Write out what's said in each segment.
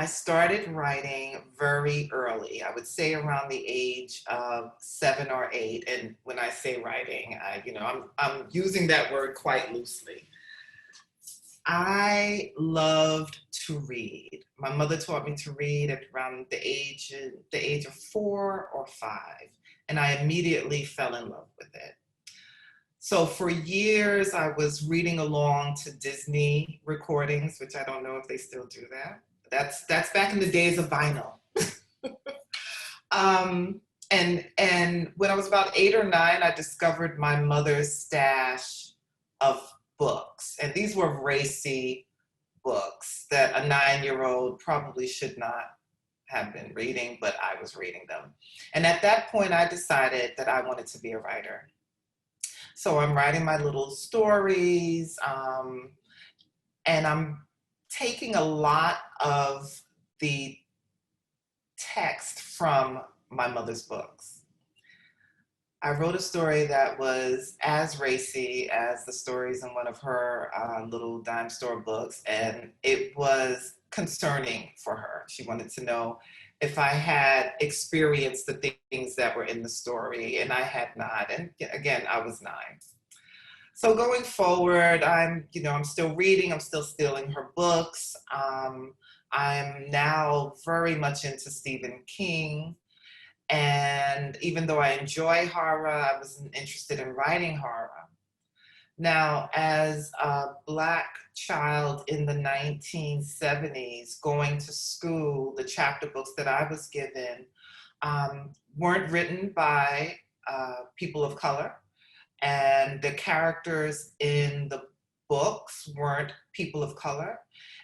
I started writing very early. I would say around the age of 7 or 8. And when I say writing, I'm using that word quite loosely. I loved to read. My mother taught me to read at around the age of 4 or 5, and I immediately fell in love with it. So for years, I was reading along to Disney recordings, which I don't know if they still do that. That's back in the days of vinyl. Um, and when I was about 8 or 9, I discovered my mother's stash of books, and these were racy books that a 9-year-old probably should not have been reading, but I was reading them. And at that point, I decided that I wanted to be a writer. So I'm writing my little stories, and I'm taking a lot of the text from my mother's books. I wrote a story that was as racy as the stories in one of her little dime store books, and it was concerning for her. She wanted to know if I had experienced the things that were in the story, and I had not. And again, I was 9. So going forward, I'm still reading. I'm still stealing her books. I'm now very much into Stephen King. And even though I enjoy horror, I wasn't interested in writing horror. Now, as a Black child in the 1970s, going to school, the chapter books that I was given weren't written by people of color, and the characters in the books weren't people of color.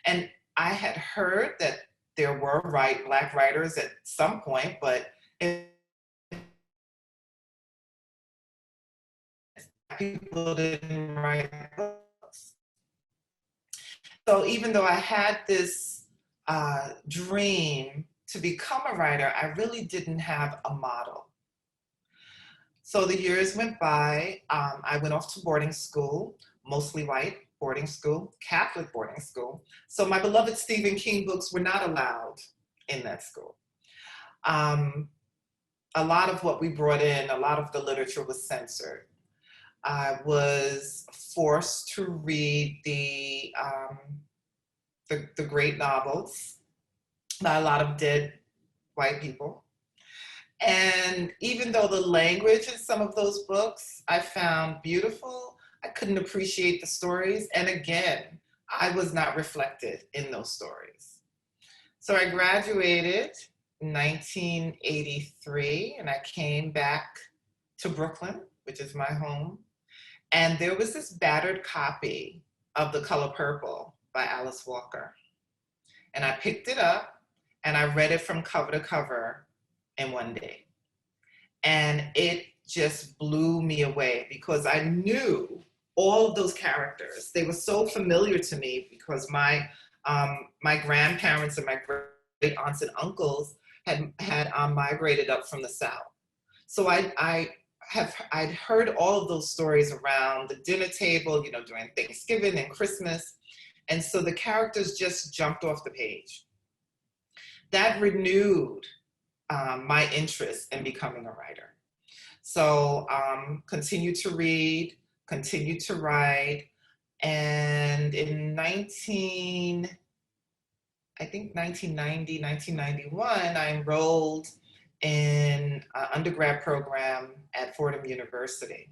And I had heard that there were Black writers at some point, but people didn't write books. So even though I had this dream to become a writer, I really didn't have a model. So the years went by. I went off to boarding school, mostly white boarding school, Catholic boarding school. So my beloved Stephen King books were not allowed in that school. A lot of what we brought in, a lot of the literature was censored. I was forced to read the great novels by a lot of dead white people. And even though the language in some of those books I found beautiful, I couldn't appreciate the stories. And again, I was not reflected in those stories. So I graduated in 1983, and I came back to Brooklyn, which is my home. And there was this battered copy of The Color Purple by Alice Walker. And I picked it up and I read it from cover to cover in one day. And it just blew me away because I knew all of those characters. They were so familiar to me because my grandparents and my great aunts and uncles had migrated up from the South. So I'd heard all of those stories around the dinner table, during Thanksgiving and Christmas. And so the characters just jumped off the page. That renewed my interest in becoming a writer. So continued to read, continued to write. And in 1990, 1991, I enrolled in an undergrad program at Fordham University.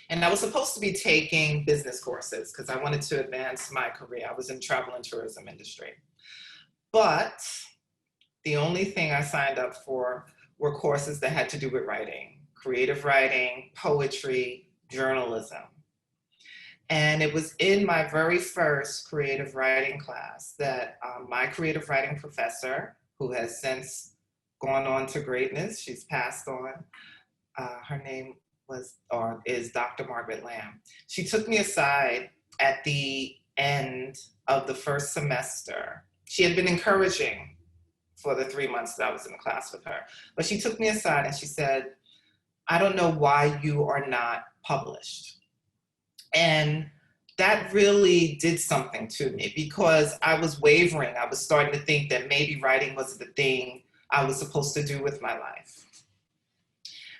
And I was supposed to be taking business courses because I wanted to advance my career. I was in travel and tourism industry. But the only thing I signed up for were courses that had to do with writing, creative writing, poetry, journalism. And it was in my very first creative writing class that my creative writing professor, who has since gone on to greatness, she's passed on, her name is Dr. Margaret Lamb. She took me aside at the end of the first semester. She had been encouraging for the 3 months that I was in the class with her, but she took me aside and she said, "I don't know why you are not published." And that really did something to me because I was wavering. I was starting to think that maybe writing wasn't the thing I was supposed to do with my life.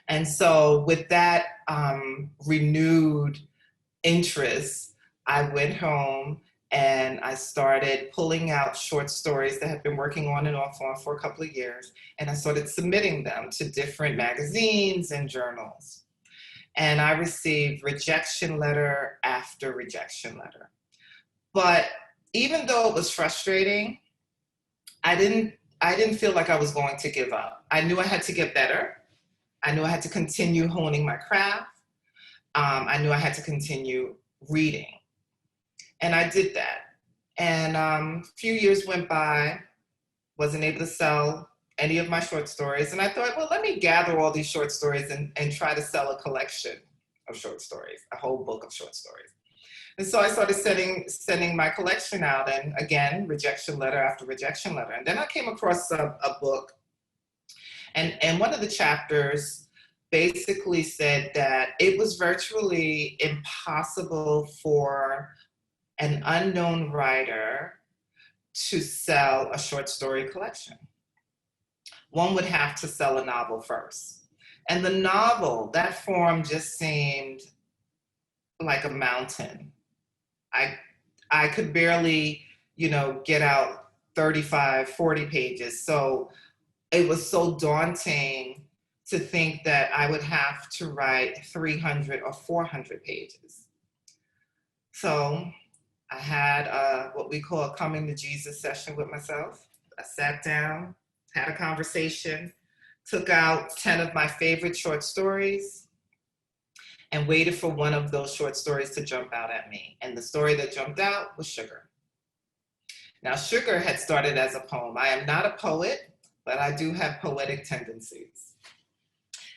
And so with that renewed interest, I went home and I started pulling out short stories that I had been working on and off on for a couple of years. And I started submitting them to different magazines and journals. And I received rejection letter after rejection letter. But even though it was frustrating, I didn't feel like I was going to give up. I knew I had to get better. I knew I had to continue honing my craft. I knew I had to continue reading. And I did that. And a few years went by, wasn't able to sell any of my short stories. And I thought, well, let me gather all these short stories and try to sell a collection of short stories, a whole book of short stories. And so I started sending my collection out, and again, rejection letter after rejection letter. And then I came across a book, and one of the chapters basically said that it was virtually impossible for an unknown writer to sell a short story collection. One would have to sell a novel first. And the novel, that form just seemed like a mountain. I could barely, get out 35, 40 pages. So it was so daunting to think that I would have to write 300 or 400 pages. So I had what we call a coming to Jesus session with myself. I sat down, had a conversation, took out 10 of my favorite short stories, and waited for one of those short stories to jump out at me. And the story that jumped out was Sugar. Now, Sugar had started as a poem. I am not a poet, but I do have poetic tendencies.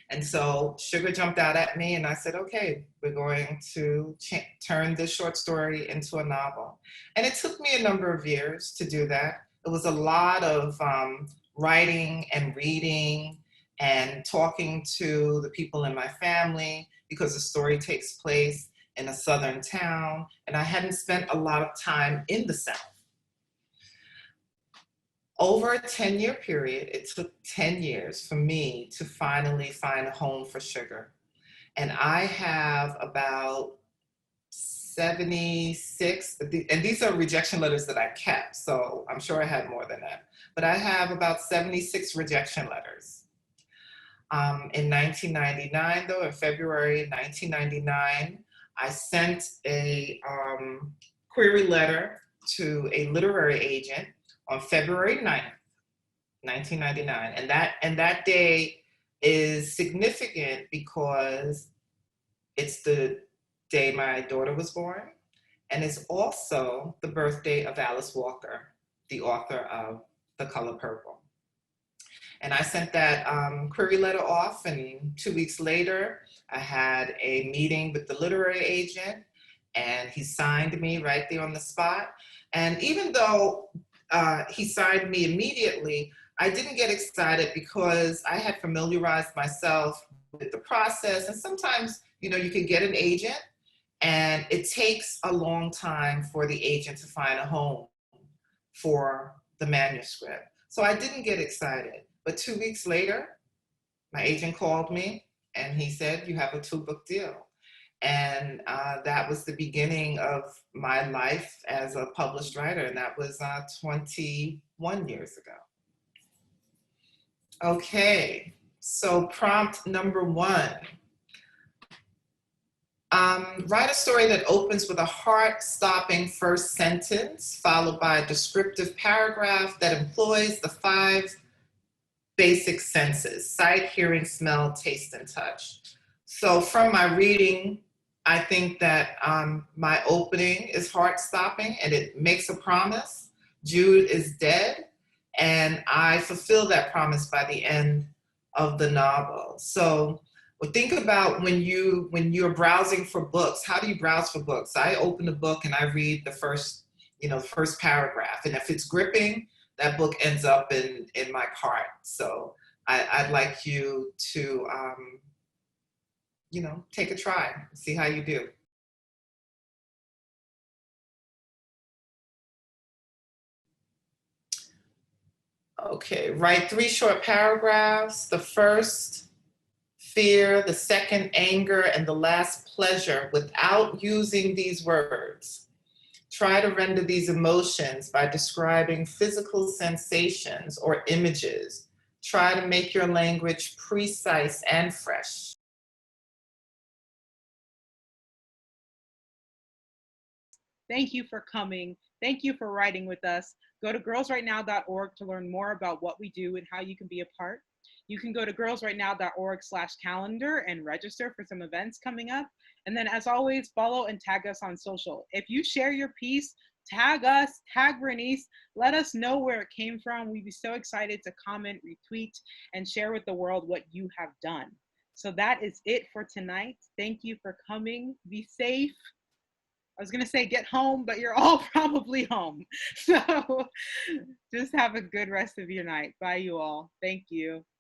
And so Sugar jumped out at me, and I said, okay, we're going to turn this short story into a novel. And it took me a number of years to do that. It was a lot of writing and reading and talking to the people in my family, because the story takes place in a southern town, and I hadn't spent a lot of time in the South. Over a 10-year period, it took 10 years for me to finally find a home for Sugar. And I have about 76, and these are rejection letters that I kept, so I'm sure I had more than that. But I have about 76 rejection letters. In 1999, though, in February 1999, I sent a query letter to a literary agent on February 9th, 1999. And that day is significant because it's the day my daughter was born, and it's also the birthday of Alice Walker, the author of The Color Purple. And I sent that query letter off, and 2 weeks later, I had a meeting with the literary agent, and he signed me right there on the spot. And even though he signed me immediately, I didn't get excited because I had familiarized myself with the process. And sometimes, you can get an agent, and it takes a long time for the agent to find a home for the manuscript. So I didn't get excited. But 2 weeks later, my agent called me, and he said, you have a 2-book deal. And that was the beginning of my life as a published writer, and that was 21 years ago. Okay, so prompt number 1. Write a story that opens with a heart-stopping first sentence, followed by a descriptive paragraph that employs the 5 basic senses: sight, hearing, smell, taste, and touch. So from my reading, I think that my opening is heart-stopping, and it makes a promise. Jude is dead, and I fulfill that promise by the end of the novel. So think about when you're browsing for books. How do you browse for books? I open a book and I read the first paragraph, and if it's gripping, that book ends up in my cart. So I'd like you to, take a try, see how you do. Okay, write 3 short paragraphs. The first, fear, the second, anger, and the last, pleasure, without using these words. Try to render these emotions by describing physical sensations or images. Try to make your language precise and fresh. Thank you for coming. Thank you for writing with us. Go to girlsrightnow.org to learn more about what we do and how you can be a part. You can go to girlsrightnow.org/calendar and register for some events coming up. And then, as always, follow and tag us on social. If you share your piece, tag us, tag Bernice, let us know where it came from. We'd be so excited to comment, retweet, and share with the world what you have done. So that is it for tonight. Thank you for coming. Be safe. I was going to say get home, but you're all probably home. So just have a good rest of your night. Bye, you all. Thank you.